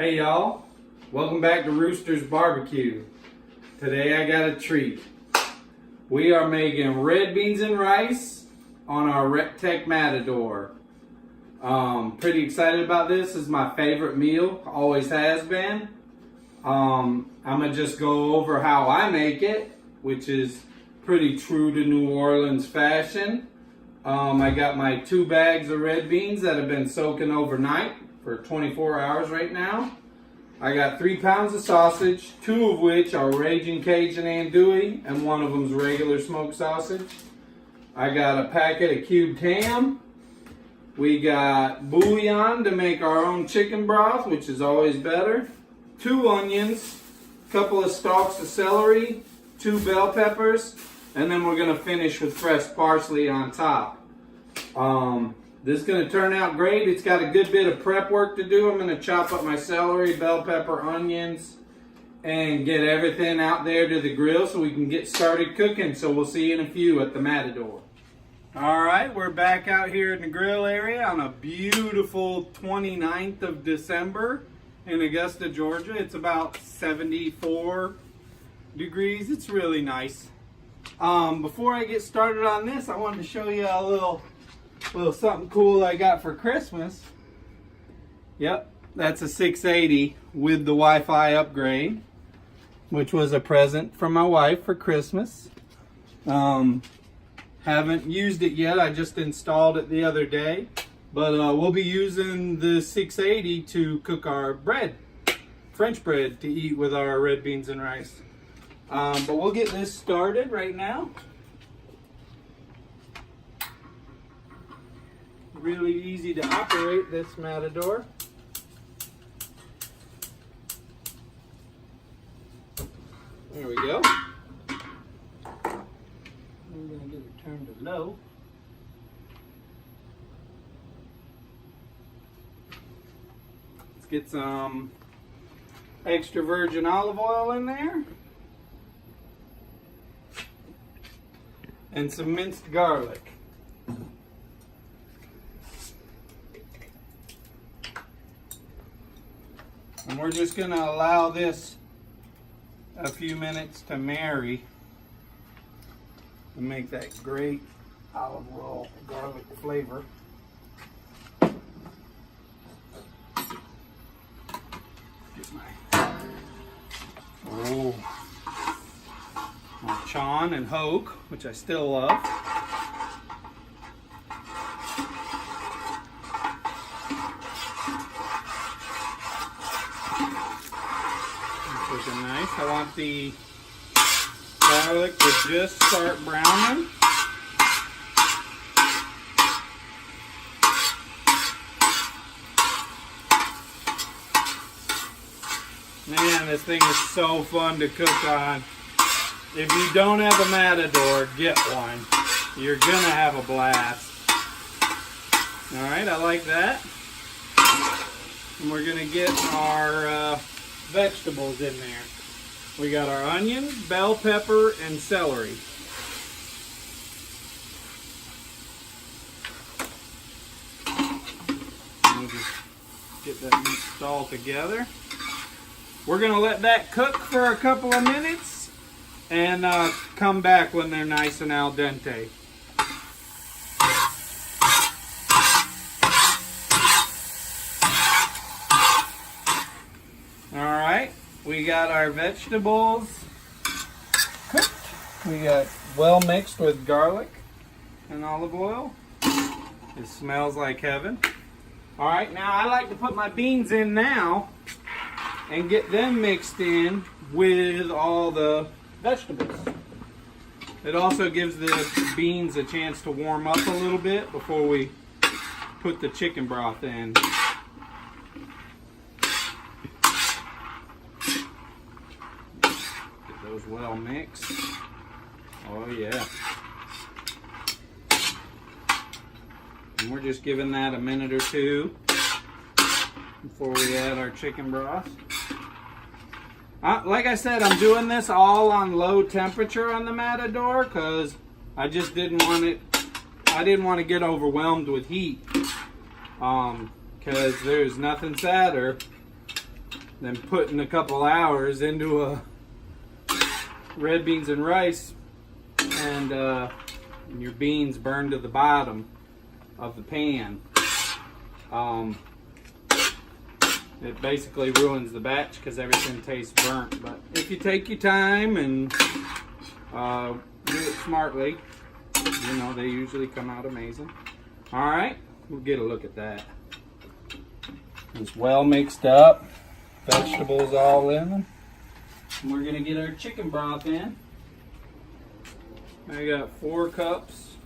Hey y'all, welcome back to Rooster's Barbecue. Today I got a treat. We are making red beans and rice on our Tec Matador. Pretty excited about this. This is my favorite meal, always has been. I'm gonna just go over how I make it, which is pretty true to New Orleans fashion. I got my 2 bags of red beans that have been soaking overnight for 24 hours right now. I got 3 pounds of sausage, 2 of which are Raging Cajun andouille, and 1 of them is regular smoked sausage. I got a packet of cubed ham. We got bouillon to make our own chicken broth, which is always better. 2 onions, a couple of stalks of celery, 2 bell peppers, and then we're gonna finish with fresh parsley on top. This is going to turn out great. It's got a good bit of prep work to do. I'm going to chop up my celery, bell pepper, onions, and get everything out there to the grill so we can get started cooking. So we'll see you in a few at the Matador. All right, we're back out here in the grill area on a beautiful 29th of December in Augusta, Georgia. It's about 74 degrees. It's really nice. Before I get started on this, I wanted to show you a little something cool I got for Christmas. Yep, that's a 680 with the Wi-Fi upgrade, which was a present from my wife for Christmas. Haven't used it yet. I just installed it the other day, but we'll be using the 680 to cook our bread, French bread, to eat with our red beans and rice. But we'll get this started right now. Really easy to operate this Matador. There we go. I'm going to get it turned to low. Let's get some extra virgin olive oil in there. And some minced garlic. And we're just going to allow this a few minutes to marry and make that great olive oil garlic flavor. Get my Chon and Hoke, which I still love. Nice. I want the garlic to just start browning. Man, this thing is so fun to cook on. If you don't have a Matador, get one. You're gonna have a blast. Alright, I like that. And we're gonna get our vegetables in there. We got our onion, bell pepper, and celery. We'll just get that mixed all together. We're going to let that cook for a couple of minutes and come back when they're nice and al dente. We got our vegetables cooked. We got well mixed with garlic and olive oil. It smells like heaven. All right, now I like to put my beans in now and get them mixed in with all the vegetables. It also gives the beans a chance to warm up a little bit before we put the chicken broth in. Those well mixed. Oh yeah. And we're just giving that a minute or two before we add our chicken broth. Like I said, I'm doing this all on low temperature on the Matador because I just didn't want it. I didn't want to get overwhelmed with heat. Because there's nothing sadder than putting a couple hours into a red beans and rice and your beans burned to the bottom of the pan. It basically ruins the batch because everything tastes burnt. But if you take your time and do it smartly, you know, they usually come out amazing. All right, we'll get a look at that. It's well mixed up, vegetables all in them. And we're gonna get our chicken broth in. I got 4 cups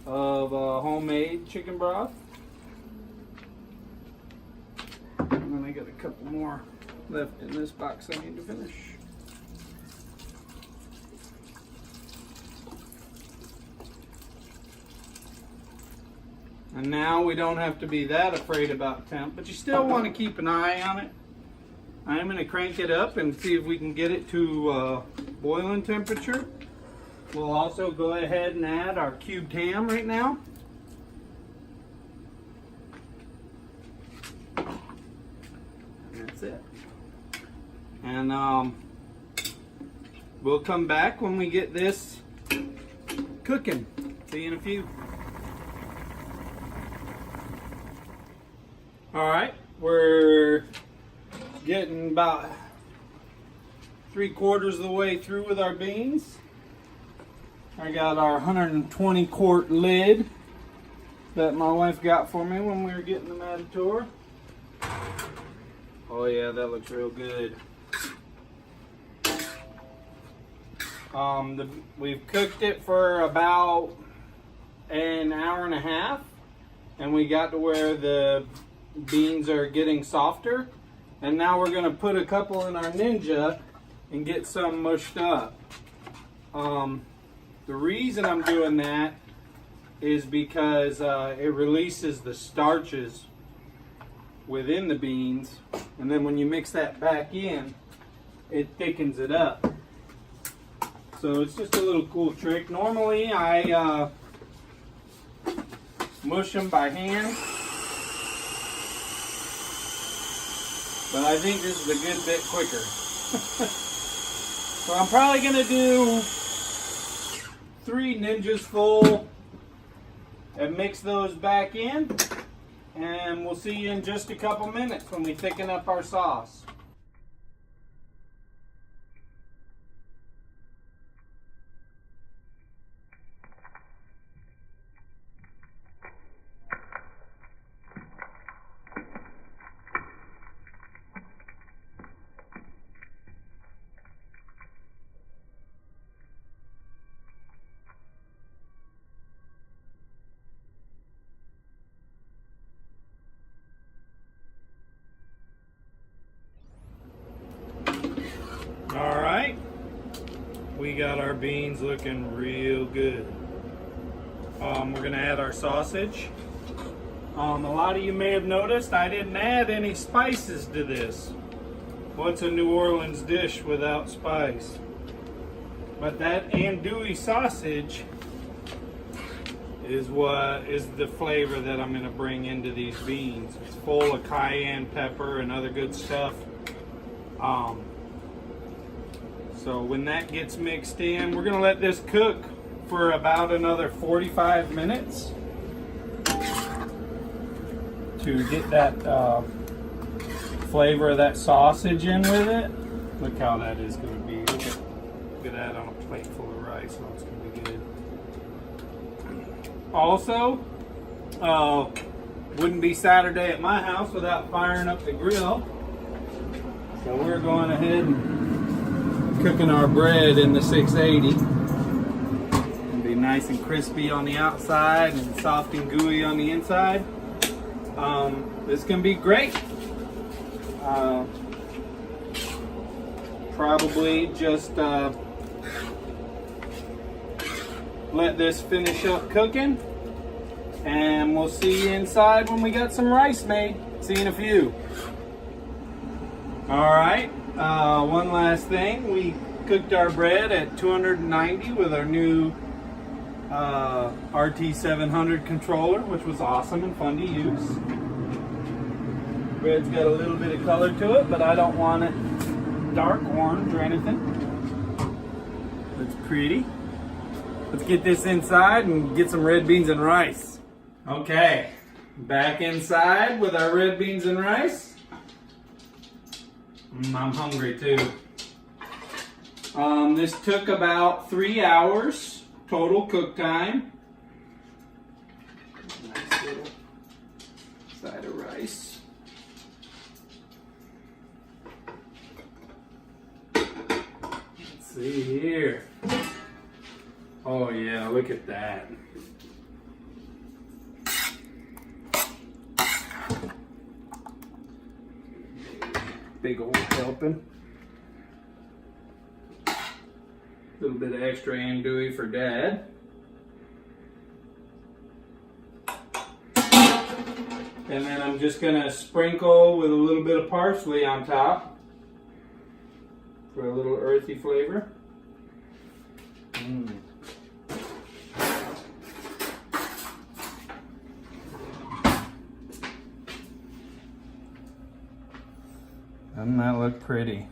of homemade chicken broth. And then I got a couple more left in this box I need to finish. And now we don't have to be that afraid about temp, but you still want to keep an eye on it. I'm going to crank it up and see if we can get it to boiling temperature. We'll also go ahead and add our cubed ham right now. And that's it. And we'll come back when we get this cooking. See you in a few. All right, we're getting about 3/4 of the way through with our beans. I got our 120 quart lid that my wife got for me when we were getting the Matador. Oh yeah, that looks real good. We've cooked it for about an hour and a half, and we got to where the beans are getting softer, and now we're going to put a couple in our Ninja and get some mushed up. The reason I'm doing that is because it releases the starches within the beans, and then when you mix that back in, it thickens it up. So it's just a little cool trick. Normally I mush them by hand, but I think this is a good bit quicker. So I'm probably going to do 3 Ninjas full and mix those back in, and we'll see you in just a couple minutes when we thicken up our sauce. All right, we got our beans looking real good. We're gonna add our sausage. A lot of you may have noticed I didn't add any spices to this. What's a New Orleans dish without spice? But that andouille sausage is what is the flavor that I'm gonna bring into these beans. It's full of cayenne pepper and other good stuff. So when that gets mixed in, we're gonna let this cook for about another 45 minutes to get that flavor of that sausage in with it. Look how that is gonna be. Look at that on a plate full of rice. Oh, it's gonna be good. Also, wouldn't be Saturday at my house without firing up the grill. So we're going ahead and cooking our bread in the 680. It'll be nice and crispy on the outside and soft and gooey on the inside. This can be great. Probably just let this finish up cooking, and we'll see you inside when we got some rice made. See you in a few. All right. One last thing, we cooked our bread at 290 with our new RT700 controller, which was awesome and fun to use. Red's got a little bit of color to it, but I don't want it dark orange or anything. It's pretty. Let's get this inside and get some red beans and rice. Okay, back inside with our red beans and rice. I'm hungry too. This took about 3 hours total cook time. Nice little side of rice. Let's see here. Oh yeah, look at that. Big old helping. A little bit of extra andouille for Dad. And then I'm just gonna sprinkle with a little bit of parsley on top for a little earthy flavor. Doesn't that look pretty?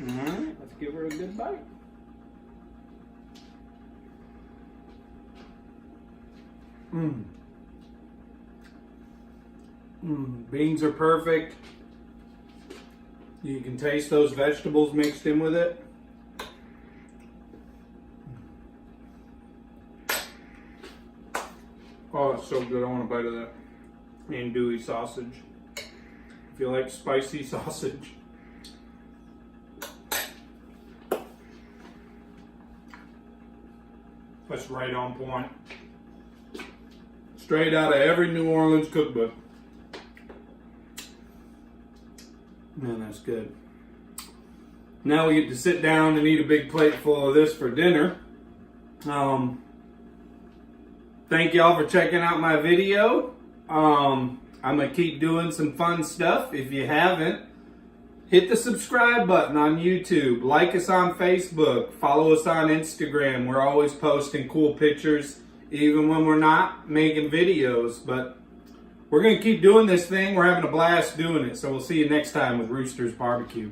Alright, let's give her a good bite. Beans are perfect. You can taste those vegetables mixed in with it. Oh, it's so good. I want a bite of that andouille sausage. If you like spicy sausage. That's right on point. Straight out of every New Orleans cookbook. Man, that's good. Now we get to sit down and eat a big plate full of this for dinner. Thank y'all for checking out my video. I'm going to keep doing some fun stuff. If you haven't, hit the subscribe button on YouTube. Like us on Facebook. Follow us on Instagram. We're always posting cool pictures, even when we're not making videos. But we're going to keep doing this thing. We're having a blast doing it. So we'll see you next time with Rooster's Barbecue.